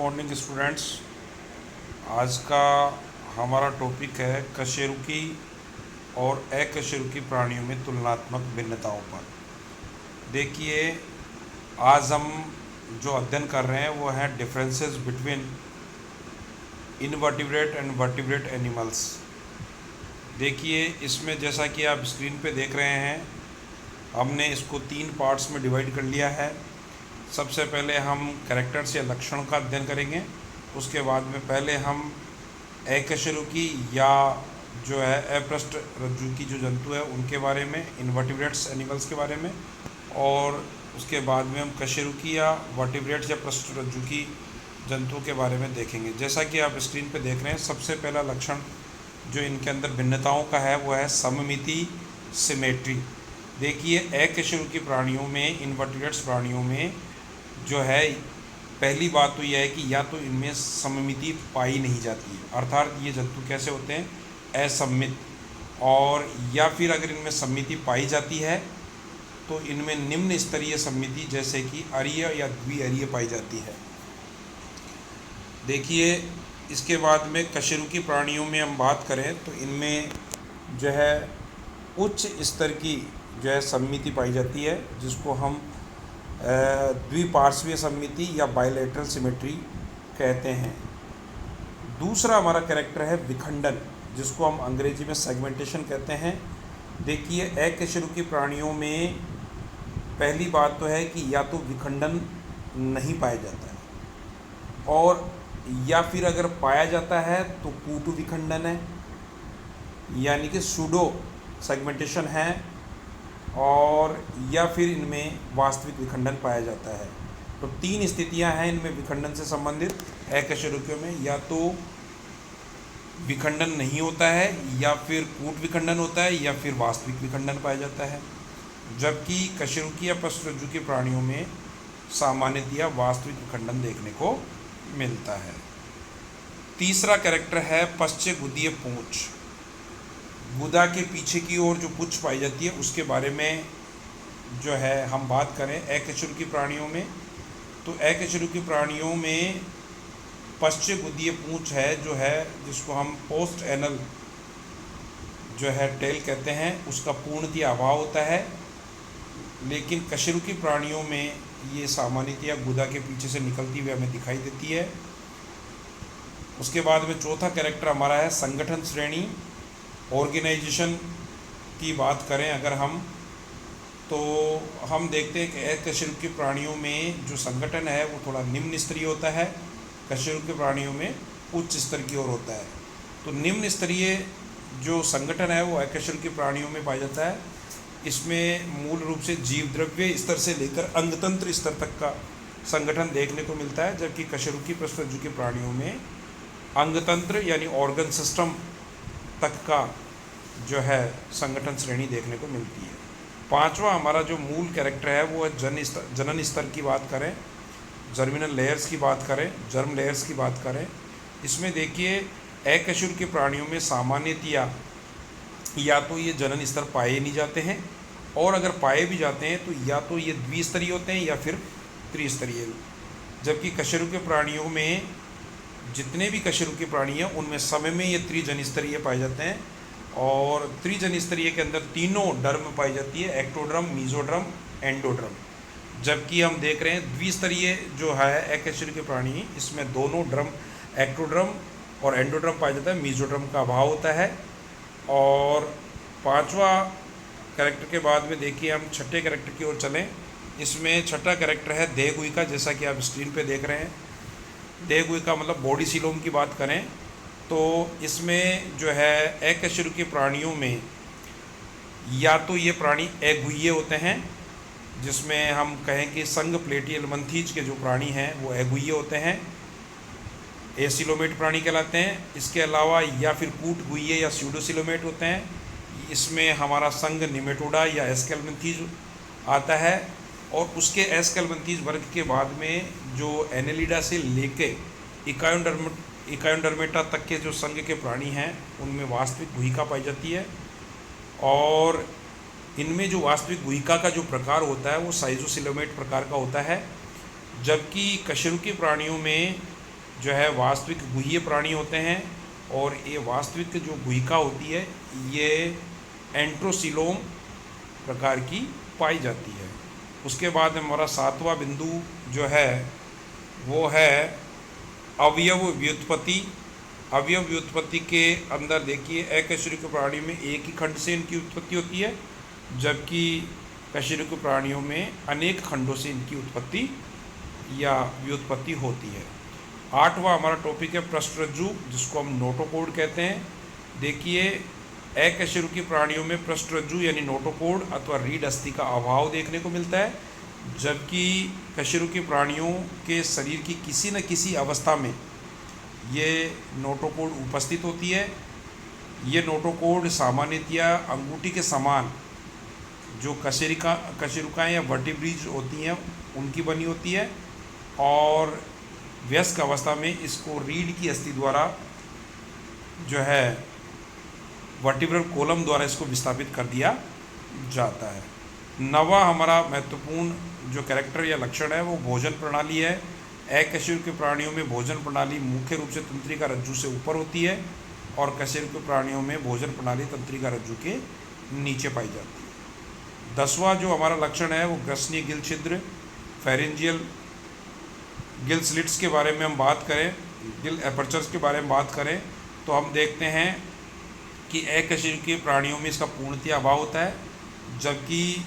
Morning students. आज का हमारा टॉपिक है कशेरुकी और अकशेरुकी प्राणियों में तुलनात्मक भिन्नताओं पर। देखिए, आज हम जो अध्ययन कर रहे हैं वो है differences between invertebrate and vertebrate animals. देखिए, इसमें जैसा कि आप स्क्रीन पे देख रहे हैं, हमने इसको 3 पार्ट्स में डिवाइड कर लिया है। सबसे पहले हम कैरेक्टर्स या लक्षण का अध्ययन करेंगे। उसके बाद में पहले हम अकशेरुकी या जो है अपृष्ठ रज्जु की जो जंतु है उनके बारे में, इनवर्टिब्रेट्स एनिमल्स के बारे में, और उसके बाद में हम कशेरुकी या वर्टिब्रेट्स या पृष्ठ रज्जु की जंतुओं के बारे में देखेंगे। जैसा कि आप स्क्रीन पे देख रहे हैं, सबसे पहला लक्षण जो इनके अंदर भिन्नताओं का है वो है सममिति, सिमेट्री। देखिए, अकशेरुकी प्राणियों में, इनवर्टिब्रेट्स प्राणियों में जो है, पहली बात तो यह है कि या तो इनमें सममिति पाई नहीं जाती है, अर्थात ये जंतु कैसे होते हैं, असममित, और या फिर अगर इनमें सममिति पाई जाती है तो इनमें निम्न स्तरीय सममिति जैसे कि अरीय या द्विअरीय पाई जाती है। देखिए, इसके बाद में कशेरुकी प्राणियों में हम बात करें तो इनमें जो है उच्च स्तर की जो है सममिति पाई जाती है, जिसको हम द्विपार्श्वीय सममिति या बायलैटरल सिमेट्री कहते हैं। दूसरा हमारा कैरेक्टर है विखंडन, जिसको हम अंग्रेजी में सेगमेंटेशन कहते हैं। देखिए, अकशेरुकी प्राणियों में पहली बात तो है कि या तो विखंडन नहीं पाया जाता है, और या फिर अगर पाया जाता है तो कूटु विखंडन है, यानी कि सूडो सेगमेंटेशन है, और या फिर इनमें वास्तविक विखंडन पाया जाता है। तो 3 स्थितियां हैं इनमें विखंडन से संबंधित अकशेरुकियों में, या तो विखंडन नहीं होता है, या फिर कूट विखंडन होता है, या फिर वास्तविक विखंडन पाया जाता है। जबकि कशेरुकी या पृष्ठ रज्जु के प्राणियों में सामान्यतया वास्तविक विखंडन देखने को मिलता है। तीसरा कैरेक्टर है पश्चगुदीय पूंछ। गुदा के पीछे की ओर जो पूंछ पाई जाती है उसके बारे में जो है हम बात करें अकशेरुकी प्राणियों में, तो अकशेरुकी प्राणियों में पश्चगुदीय पूंछ है जो है, जिसको हम पोस्ट एनल जो है टेल कहते हैं, उसका पूर्णतया अभाव होता है। लेकिन कशेरुकी प्राणियों में ये सामान्यतया गुदा के पीछे से निकलती हुई हमें दिखाई देती है। उसके बाद में चौथा कैरेक्टर हमारा है संगठन श्रेणी। ऑर्गेनाइजेशन की बात करें अगर हम, तो हम देखते हैं कि अकशेरुकी प्राणियों में जो संगठन है वो थोड़ा निम्न स्तरीय होता है, कशेरुकी प्राणियों में उच्च स्तर की ओर होता है। तो निम्न स्तरीय जो संगठन है वो अकशेरुकी प्राणियों में पाया जाता है। इसमें मूल रूप से जीव द्रव्य स्तर से लेकर अंगतंत्र स्तर तक का संगठन देखने को मिलता है, जबकि कशेरुकी पृष्ठ रज्जु के प्राणियों में अंगतंत्र यानी ऑर्गन सिस्टम तक का जो है संगठन श्रेणी देखने को मिलती है। पांचवा हमारा जो मूल कैरेक्टर है वो है जनन स्तर की बात करें, जर्मिनल लेयर्स की बात करें, जर्म लेयर्स की बात करें। इसमें देखिए, अकशेरुकी प्राणियों में सामान्यतया या तो ये जनन स्तर पाए नहीं जाते हैं, और अगर पाए भी जाते हैं तो या तो ये द्विस्तरीय होते हैं या फिर त्रिस्तरीय। जबकि कशेरुकी प्राणियों में जितने भी कशेरुकी प्राणी हैं उनमें समय में ये त्रिजन स्तरीय पाए जाते हैं, और त्रिजन स्तरीय के अंदर तीनों डर्म पाई जाती है, एक्टोड्रम, मीजोड्रम, एंडोड्रम। जबकि हम देख रहे हैं द्विस्तरीय जो है अकशेरुकी प्राणी, इसमें दोनों ड्रम, एक्टोड्रम और एंडोड्रम पाया जाता है, मीजोड्रम का अभाव होता है। और पांचवा कैरेक्टर के बाद में देखिए हम छठे कैरेक्टर की ओर चलें। इसमें छठा कैरेक्टर है देहगुहिका, जैसा कि आप स्क्रीन पे देख रहे हैं। देहगुहिका मतलब बॉडी सीलोम की बात करें तो इसमें जो है अकशेरुकी प्राणियों में या तो ये प्राणी अगुह्य होते हैं, जिसमें हम कहें कि संघ प्लेटियल मंथीज के जो प्राणी हैं वो अगुह्य होते हैं, एसिलोमेट प्राणी कहलाते हैं। इसके अलावा या फिर कूट गुह्य या स्यूडोसिलोमेट होते हैं, इसमें हमारा संघ निमेटोडा या एस्केलमेंथीज आता है। और उसके एस्केलमेंथीज वर्ग के बाद में जो एनेलिडा से लेके इकायोडर्मेटा तक के जो संघ के प्राणी हैं उनमें वास्तविक गुहिका पाई जाती है, और इनमें जो वास्तविक गुहिका का जो प्रकार होता है वो साइजोसिलोमेट प्रकार का होता है। जबकि कशेरुकी प्राणियों में जो है वास्तविक गुह्य प्राणी होते हैं, और ये वास्तविक जो गुहिका होती है ये एंट्रोसिलोम प्रकार की पाई जाती है। उसके बाद हमारा 7वां बिंदु जो है वो है अवयव व्युत्पत्ति। अवयव व्युत्पत्ति के अंदर देखिए अकशेरुकी प्राणी में एक ही खंड से इनकी उत्पत्ति होती है, जबकि कशेरुकी प्राणियों में अनेक खंडों से इनकी उत्पत्ति या व्युत्पत्ति होती है। 8वां हमारा टॉपिक है पृष्ठरज्जु, जिसको हम नोटोकोड कहते हैं। देखिए अकशेरुकी प्राणियों में पृष्ठरज्जु यानी नोटोकोड अथवा रीढ़ अस्थि का अभाव देखने को मिलता है, जबकि कशेरुकी प्राणियों के शरीर की किसी न किसी अवस्था में ये नोटोकोड उपस्थित होती है। ये नोटोकोड सामान्यतया अंगूठी के समान जो कशेरुकाएँ या वर्टिब्रीज होती हैं उनकी बनी होती है, और वयस्क अवस्था में इसको रीढ़ की अस्थि द्वारा जो है वर्टिब्रल कॉलम द्वारा इसको विस्थापित कर दिया जाता है। 9वां हमारा महत्वपूर्ण जो कैरेक्टर या लक्षण है वो भोजन प्रणाली है। अकशेरुकी प्राणियों में भोजन प्रणाली मुख्य रूप से तंत्रिका रज्जु से ऊपर होती है, और कशेरुकी प्राणियों में भोजन प्रणाली तंत्रिका रज्जु के नीचे पाई जाती है। 10वां जो हमारा लक्षण है वो ग्रसनीय गिल छिद्र, फेरेंजियल गिल स्लिट्स के बारे में हम बात करें, गिल एपर्चर्स के बारे में बात करें, तो हम देखते हैं कि अकशेरुकी प्राणियों में इसका पूर्णतया अभाव होता है, जबकि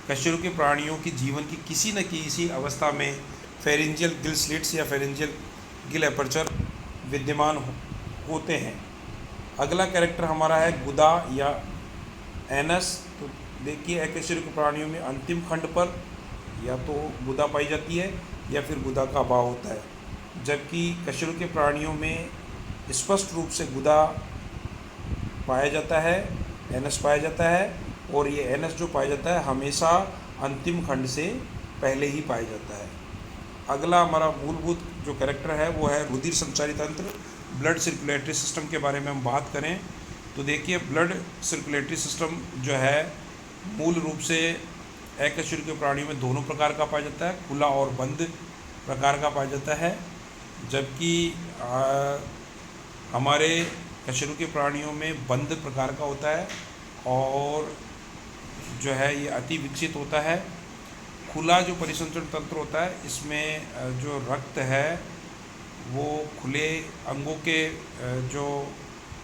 कशेरुकी प्राणियों की जीवन की किसी न किसी अवस्था में फेरेंजियल गिल स्लिट्स या फेरेंजियल गिल एपर्चर विद्यमान होते हैं। अगला कैरेक्टर हमारा है गुदा या एनस। तो देखिए अकशेरुकी प्राणियों में अंतिम खंड पर या तो गुदा पाई जाती है या फिर गुदा का अभाव होता है, जबकि कशेरुकी प्राणियों में स्पष्ट रूप से गुदा पाया जाता है, एनस पाया जाता है, और ये एनस जो पाया जाता है हमेशा अंतिम खंड से पहले ही पाया जाता है। अगला हमारा मूलभूत जो कैरेक्टर है वो है रुधिर संचारी तंत्र, ब्लड सर्कुलेटरी सिस्टम के बारे में हम बात करें तो देखिए ब्लड सर्कुलेटरी सिस्टम जो है मूल रूप से अकशेरुकी प्राणियों में दोनों प्रकार का पाया जाता है, खुला और बंद प्रकार का पाया जाता है, जबकि हमारे कशेरुकी प्राणियों में बंद प्रकार का होता है और जो है ये अति विकसित होता है। खुला जो परिसंचरण तंत्र होता है इसमें जो रक्त है वो खुले अंगों के जो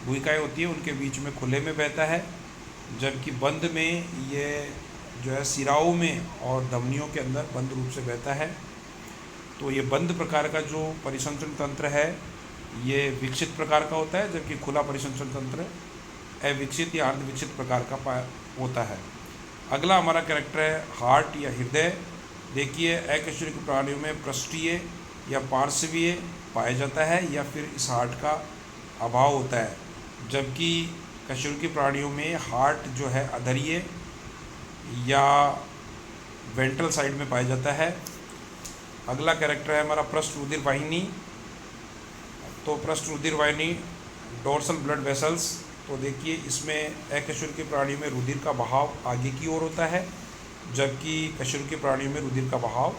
भूमिकाएँ होती है उनके बीच में खुले में बहता है, जबकि बंद में ये जो है सिराओं में और धमनियों के अंदर बंद रूप से बहता है। तो ये बंद प्रकार का जो परिसंचरण तंत्र है ये विकसित प्रकार का होता है, जबकि खुला परिसंचरण तंत्र अविकसित या अर्धविकसित प्रकार का होता है। अगला हमारा कैरेक्टर है हार्ट या हृदय। देखिए अकशेरुकी प्राणियों में पृष्ठीय या पार्श्वीय पाया जाता है या फिर इस हार्ट का अभाव होता है, जबकि कशेरुकी प्राणियों में हार्ट जो है अधरीय या वेंट्रल साइड में पाया जाता है। अगला कैरेक्टर है हमारा पृष्ठ रुधिर वाहिनी। तो पृष्ठ रुधिर वाहिनी डोर्सल ब्लड वेसल्स। तो देखिए इसमें अकशेरुकी प्राणियों में रुधिर का बहाव आगे की ओर होता है, जबकि कशेरुकी प्राणियों में रुधिर का बहाव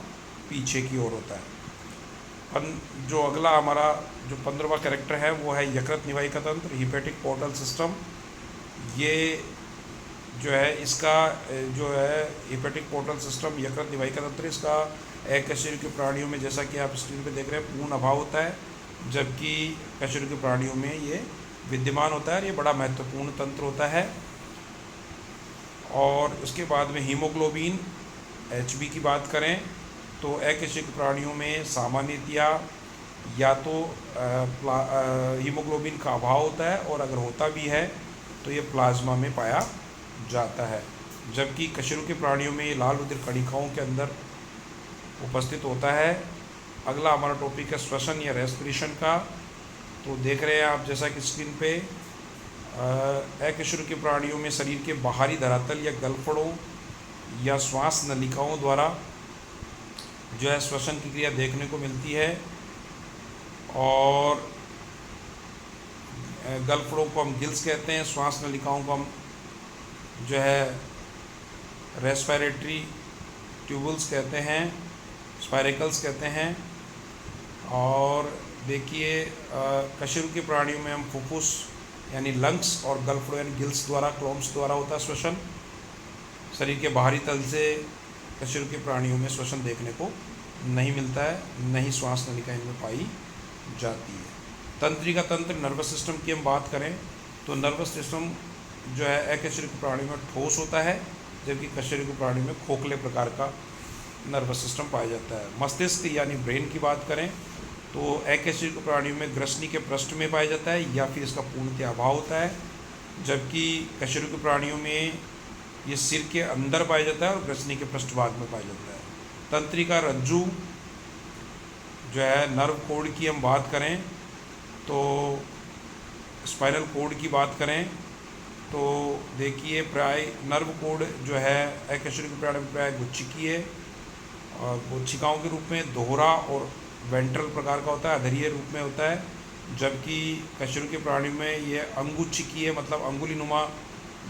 पीछे की ओर होता है। जो अगला हमारा जो 15वां कैरेक्टर है वो है यकृत निवाहिका तंत्र, हिपेटिक पोर्टल सिस्टम। ये जो है इसका जो है हिपेटिक पोर्टल सिस्टम यकृत निवाहिका तंत्र, इसका अकशेरुकी प्राणियों में जैसा कि आप स्क्रीन पे देख रहे हैं पूर्ण अभाव होता है, जबकि कशेरुकी प्राणियों में ये विद्यमान होता है। ये बड़ा महत्वपूर्ण तंत्र होता है। और उसके बाद में हीमोग्लोबिन HB की बात करें तो अकशेरुकी प्राणियों में सामान्यतया या तो हीमोग्लोबिन का अभाव होता है और अगर होता भी है तो ये प्लाज्मा में पाया जाता है, जबकि कशेरुकी प्राणियों में ये लाल रुधिर कणिकाओं के अंदर उपस्थित होता है। अगला हमारा टॉपिक है श्वसन या रेस्पिरेशन का। तो देख रहे हैं आप जैसा कि स्क्रीन पे अकशेरुकी प्राणियों में शरीर के बाहरी धरातल या गलफड़ों या श्वास नलिकाओं द्वारा जो है श्वसन की क्रिया देखने को मिलती है, और गलफड़ों को हम गिल्स कहते हैं, श्वास नलिकाओं को हम जो है रेस्पिरेटरी ट्यूबल्स कहते हैं, स्पायरेकल्स कहते हैं, और देखिए कशेरुकी प्राणियों में हम फुफ्फुस यानी लंग्स और गलफ्लो यानी गिल्स द्वारा क्लोम्स द्वारा होता है श्वसन। शरीर के बाहरी तल से कशेरुकी प्राणियों में श्वसन देखने को नहीं मिलता है, न ही श्वास नलिका इनमें पाई जाती है। तंत्रिका तंत्र नर्वस सिस्टम की हम बात करें तो नर्वस सिस्टम जो है अकशेरुकी प्राणियों में ठोस होता है, जबकि कशेरुकी प्राणियों में खोखले प्रकार का नर्वस सिस्टम पाया जाता है। मस्तिष्क यानी ब्रेन की बात करें तो अकशेरुकी प्राणियों में ग्रसनी के पृष्ठ में पाया जाता है या फिर इसका पूर्णतः अभाव होता है, जबकि कशेरुकी प्राणियों में ये सिर के अंदर पाया जाता है और ग्रसनी के पृष्ठभाग में पाया जाता है। तंत्रिका रज्जु जो है नर्व कोड की हम बात करें तो स्पाइनल कोड की बात करें तो देखिए प्राय नर्व कोड जो है अकशेरुकी प्राणी में प्राय गुच्छिकी है और गुच्छिकाओं के रूप में दोहरा और वेंट्रल प्रकार का होता है, अधरीय रूप में होता है, जबकि कशेरुकी प्राणी में ये अंगुच्छिकी है, मतलब अंगुली नुमा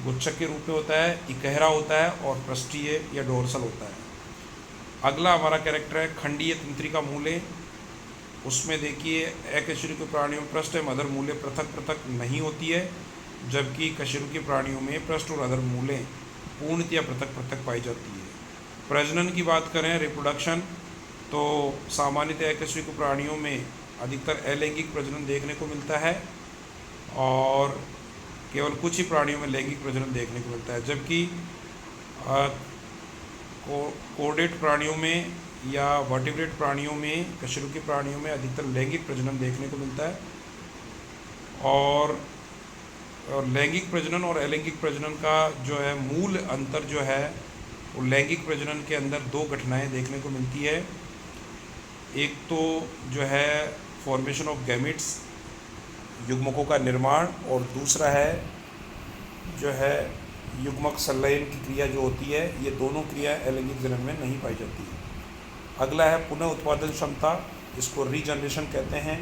गुच्छक के रूप में होता है, इकहरा होता है और पृष्ठीय या डोर्सल होता है। अगला हमारा कैरेक्टर है खंडीय तंत्रिका मूले। उसमें देखिए अकशेरुकी प्राणियों में पृष्ठ एवं अधर मूले पृथक पृथक नहीं होती है, जबकि कशेरुकी प्राणियों में पृष्ठ और अधर मूले पूर्णतया पृथक पृथक पाई जाती है। प्रजनन की बात करें रिप्रोडक्शन तो सामान्यतः अकशेरुकी प्राणियों में अधिकतर अलैंगिक प्रजनन देखने को मिलता है और केवल कुछ ही प्राणियों में लैंगिक प्रजनन देखने को मिलता है, जबकि कोर्डेट प्राणियों में या वर्टिब्रेट प्राणियों में कशेरुकी प्राणियों में अधिकतर लैंगिक प्रजनन देखने को मिलता है। और लैंगिक प्रजनन और अलैंगिक प्रजनन का जो है मूल अंतर जो है वो लैंगिक प्रजनन के अंदर दो घटनाएं देखने को मिलती है। एक तो जो है फॉर्मेशन ऑफ गैमेट्स युग्मकों का निर्माण, और दूसरा है जो है युग्मक संलयन की क्रिया जो होती है। ये दोनों क्रिया अलैंगिक जनन में नहीं पाई जाती है। अगला है पुनः उत्पादन क्षमता, इसको रीजनरेशन कहते हैं।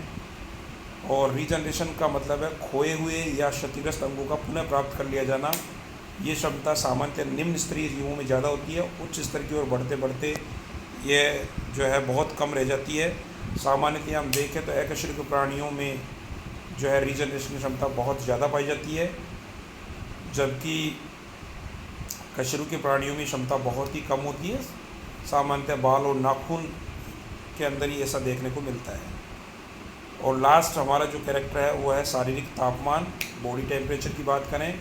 और रीजनरेशन का मतलब है खोए हुए या क्षतिग्रस्त अंगों का पुनः प्राप्त कर लिया जाना। ये क्षमता सामान्यतः निम्न स्तरीय जीवों में ज़्यादा होती है, उच्च स्तर की ओर बढ़ते बढ़ते ये जो है बहुत कम रह जाती है। सामान्यतः हम देखें तो अकशेरुकी प्राणियों में जो है रीजनरेशन की क्षमता बहुत ज़्यादा पाई जाती है, जबकि कशेरुकी प्राणियों में क्षमता बहुत ही कम होती है। सामान्यतः बाल और नाखून के अंदर ही ऐसा देखने को मिलता है। और लास्ट हमारा जो कैरेक्टर है वो है शारीरिक तापमान, बॉडी टेम्परेचर की बात करें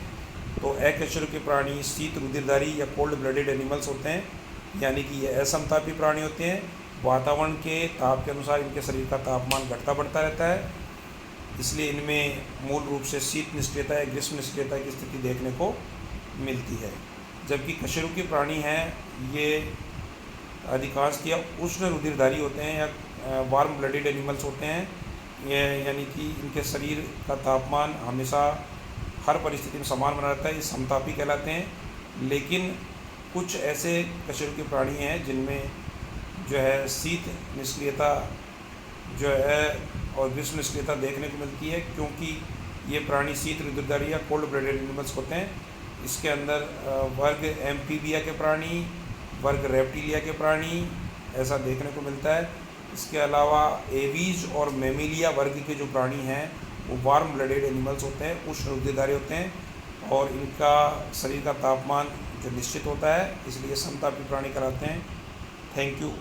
तो अकशेरुकी प्राणी शीत रुधिरधारी या कोल्ड ब्लडेड एनिमल्स होते हैं, यानी कि ये असमतापी प्राणी होते हैं। वातावरण के ताप के अनुसार इनके शरीर का तापमान घटता बढ़ता रहता है, इसलिए इनमें मूल रूप से शीत निष्क्रियता या ग्रीष्म निष्क्रियता की स्थिति देखने को मिलती है। जबकि कशेरुकी प्राणी हैं ये अधिकांशतः उष्ण रुधिरधारी होते हैं या वार्म ब्लडेड एनिमल्स होते हैं। ये यानी कि इनके शरीर का तापमान हमेशा हर परिस्थिति में समान बना रहता है, ये समतापी कहलाते हैं। लेकिन कुछ ऐसे कशेरुकी प्राणी हैं जिनमें जो है शीत निष्क्रियता जो है और ग्रीष्म निष्क्रियता देखने को मिलती है, क्योंकि ये प्राणी शीत रुधिरधारी या कोल्ड ब्लडेड एनिमल्स होते हैं। इसके अंदर वर्ग एम्फीबिया के प्राणी, वर्ग रेप्टिलिया के प्राणी ऐसा देखने को मिलता है। इसके अलावा एवीज और मेमिलिया वर्ग के जो प्राणी हैं वो वार्म ब्लडेड एनिमल्स होते हैं, उष्ण रुधिरधारी होते हैं और इनका शरीर का तापमान जो निश्चित होता है, इसलिए समतापी प्राणी कहलाते हैं। Thank you.